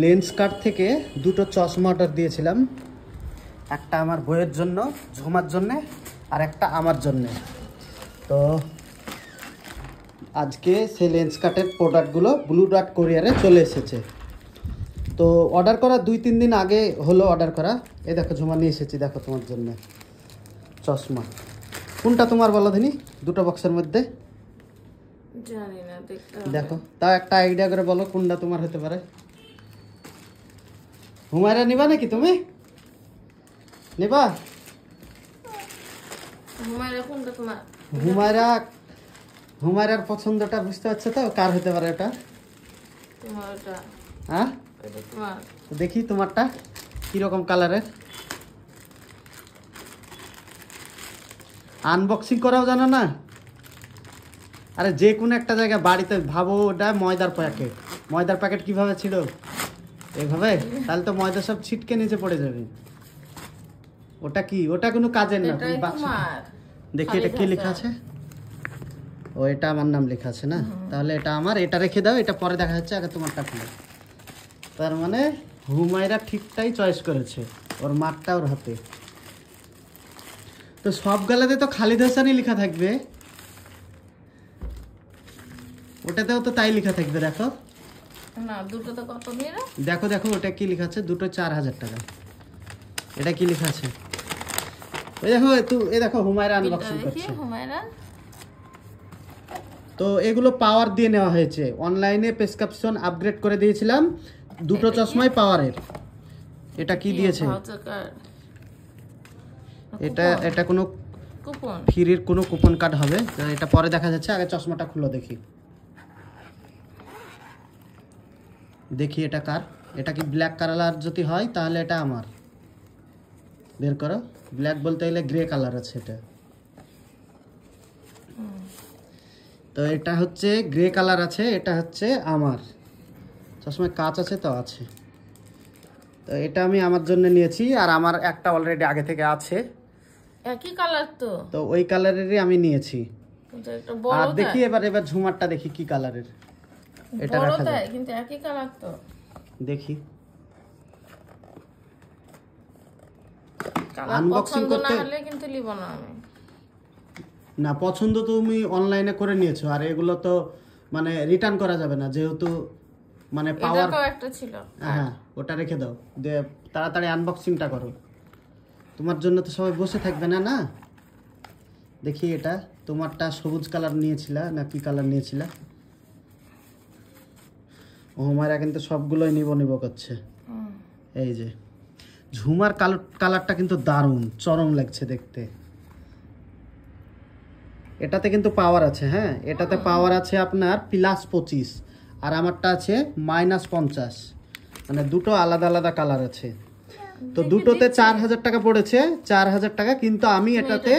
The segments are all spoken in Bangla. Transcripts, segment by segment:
লেন্সকার্ট থেকে দুটো চশমা অর্ডার দিয়েছিলাম, একটা আমার বইয়ের জন্য, ঝুমার জন্যে, আর একটা আমার জন্যে। তো আজকে সেই লেন্সকার্টের প্রোডাক্টগুলো ব্লু ডার্ট কোরিয়ারে চলে এসেছে। তো অর্ডার করা 2-3 দিন আগে হলো অর্ডার করা। এই দেখো ঝুমা নিয়ে এসেছি, দেখো তোমার জন্য চশমা। কোনটা তোমার বলো দিনি দুটো বক্সের মধ্যে? জানি না, দেখতে হবে। দেখো তাও একটা আইডিয়া করে বলো কোনটা তোমার হতে পারে। হুমায়রা নিবা নাকি তুমি? নিবা? হুমায়রা কোনটা তোমার? হুমায়রার পছন্দটা বুঝতে পারছো তো, কার হতে পারে এটা? তোমার ওটা। হ্যাঁ, এটা তোমার। দেখি তোমারটা কিরকম কালারের। আনবক্সিং করাও জানো না? আরে যে কোনো একটা জায়গায় বাড়িতে ভাবো, ওটা ময়দার প্যাকেট। ময়দার প্যাকেট কিভাবে ছিড়ো? এইভাবে? তাহলে তো ময়দা সব ছিটকে নিচে পড়ে যাবে। ওটা কি? ওটা কোনো কাজের না। তুমি দেখি এটা কি লেখা আছে। ও, এটা আমার নাম লেখা আছে না? তাহলে এটা আমার, এটা রেখে দাও, এটা পরে দেখা যাচ্ছে, আগে তোমারটা খুলো। তার মানে হুমায়রা ঠিকটাই চয়েস করেছে, ওর মাঠটা ওর হাতে। তো সব গালাতে তো খালিদ হাসানই লেখা থাকবে, ওটাতেও তো তাই লেখা থাকবে। দেখো না, দুটো তো কত নিয়ে? দেখো দেখো ওটা কি লেখা আছে, দুটো 4000 টাকা। এটা কি লেখা আছে? এই দেখো, এই দেখো হুমায়রা আনবক্সিং করছে। হুমায়রা তো এগুলো পাওয়ার দিয়ে নেওয়া হয়েছে, অনলাইনে প্রেসক্রিপশন আপগ্রেড করে দিয়েছিলাম, দুটো চশমাই পাওয়ারের। এটা কি দিয়েছে? এটা কোনো কুপন, ফ্রির কোনো কুপন কার্ড হবে। এটা পরে দেখা যাচ্ছে, আগে চশমাটা খুলো দেখি। দেখি এটা কার। এটা কি ব্ল্যাক কালার? যদি হয় তাহলে এটা আমার। বের করো। ব্ল্যাক বলতে গেলে গ্রে কালার আছে এটা। তো এটা হচ্ছে গ্রে কালার আছে, এটা হচ্ছে আমার। চশমায় কাঁচ আছে তো? আছে। তো এটা আমি আমার জন্য নিয়েছি, আর আমার একটা অলরেডি আগে থেকে আছে, একই কালার। তো ওই কালারেরই আমি নিয়েছি। আর দেখি এবার ঝুমারটা দেখি কি কালারের। এটা রাখা যায় কিন্তু একই কালার তো। দেখি আনবক্সিং করতে কিন্তু নিব না আমি। না, পছন্দ তুমি অনলাইনে করে নিয়েছো, আর এগুলো তো মানে রিটার্ন করা যাবে না, যেহেতু মানে পাওয়ার একটা ছিল। হ্যাঁ, ওটা রেখে দাও, দিয়ে তাড়াতাড়ি আনবক্সিংটা করো। তোমার জন্য তো সবাই বসে থাকবে না। না, দেখি এটা তোমারটা সবুজ কালার নিয়েছিলা না কি কালার নিয়েছিলা? ও মারা কিন্তু সবগুলোই নিব করছে। এই যে ঝুমার কালারটা কিন্তু দারুণ, চরম লাগছে দেখতে। এটাতে কিন্তু পাওয়ার আছে। হ্যাঁ, এটাতে পাওয়ার আছে আপনার +25, আর আমারটা আছে -50। মানে দুটো আলাদা আলাদা কালার আছে। তো দুটোতে 4000 টাকা পড়েছে, 4000 টাকা। কিন্তু আমি এটাতে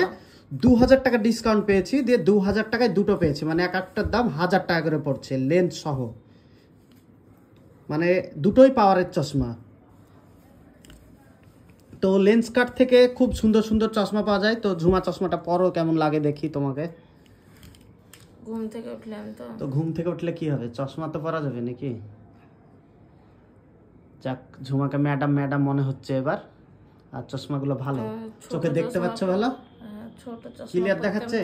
2000 টাকা ডিসকাউন্ট পেয়েছি, দিয়ে 2000 টাকায় দুটো পেয়েছি। মানে এক একটার দাম 1000 টাকা করে পড়ছে, লেন্স সহ। মানে দুটোই পাওয়ারের চশমা। তো লেন্সকার্ট থেকে খুব সুন্দর সুন্দর চশমা পাওয়া যায়। তো ঝুমা চশমাটা পরো, কেমন লাগে দেখি তোমাকে। ঘুম থেকে উঠলাম তো ঘুম থেকে উঠলে কি হবে, চশমা তো পরা যাবে নাকি? যাক, ঝুমাকে ম্যাডাম ম্যাডাম মনে হচ্ছে এবার। আর চশমাগুলো ভালো, চোখে দেখতে পাচ্ছ ভালো, ছোট চশমা ক্লিয়ার দেখাচ্ছে।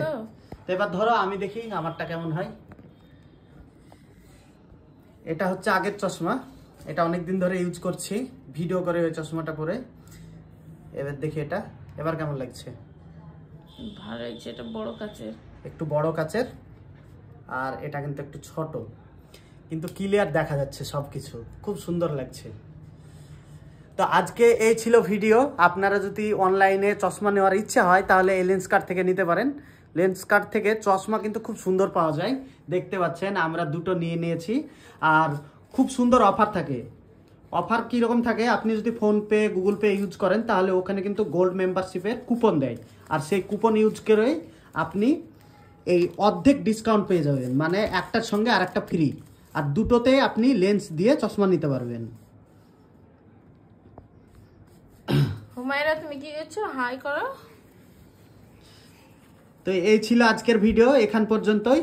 তো এবার ধরো আমি দেখি আমারটা কেমন হয়। এটা হচ্ছে আগের চশমা, এটা অনেকদিন ধরে ইউজ করছি, ভিডিও করে ওই চশমাটা পরে। এবার দেখি এটা এবার কেমন লাগছে। ভালো লাগছে। এটা বড় কাচের, একটু বড় কাচের, আর এটা কিন্তু একটু ছোট, কিন্তু ক্লিয়ার দেখা যাচ্ছে সবকিছু, খুব সুন্দর লাগছে। তো আজকে এই ছিল ভিডিও। আপনারা যদি অনলাইনে চশমা নেওয়ার ইচ্ছা হয় তাহলে এই লেন্সকার্ট থেকে নিতে পারেন। লেন্সকার্ট থেকে চশমা কিন্তু খুব সুন্দর পাওয়া যায়, দেখতে পাচ্ছেন আমরা দুটো নিয়ে নিয়েছি। আর খুব সুন্দর অফার থাকে। অফার কীরকম থাকে, আপনি যদি ফোনপে গুগল পে ইউজ করেন তাহলে ওখানে কিন্তু গোল্ড মেম্বারশিপের কুপন দেয়, আর সেই কুপন ইউজ করে আপনি এই অর্ধেক ডিসকাউন্ট পেয়ে যাবেন। মানে একটার সঙ্গে আর একটা ফ্রি, আর দুটোতে আপনি লেন্স দিয়ে চশমা নিতে পারবেন। হুমায়রা তুমি কি করছো? হাই করো। তো এই ছিল আজকের ভিডিও, এখান পর্যন্তই।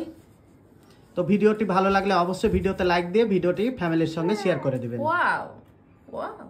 তো ভিডিওটি ভালো লাগলে অবশ্যই ভিডিওতে লাইক দিয়ে ভিডিওটি ফ্যামিলির সঙ্গে শেয়ার করে দিবেন। Wow wow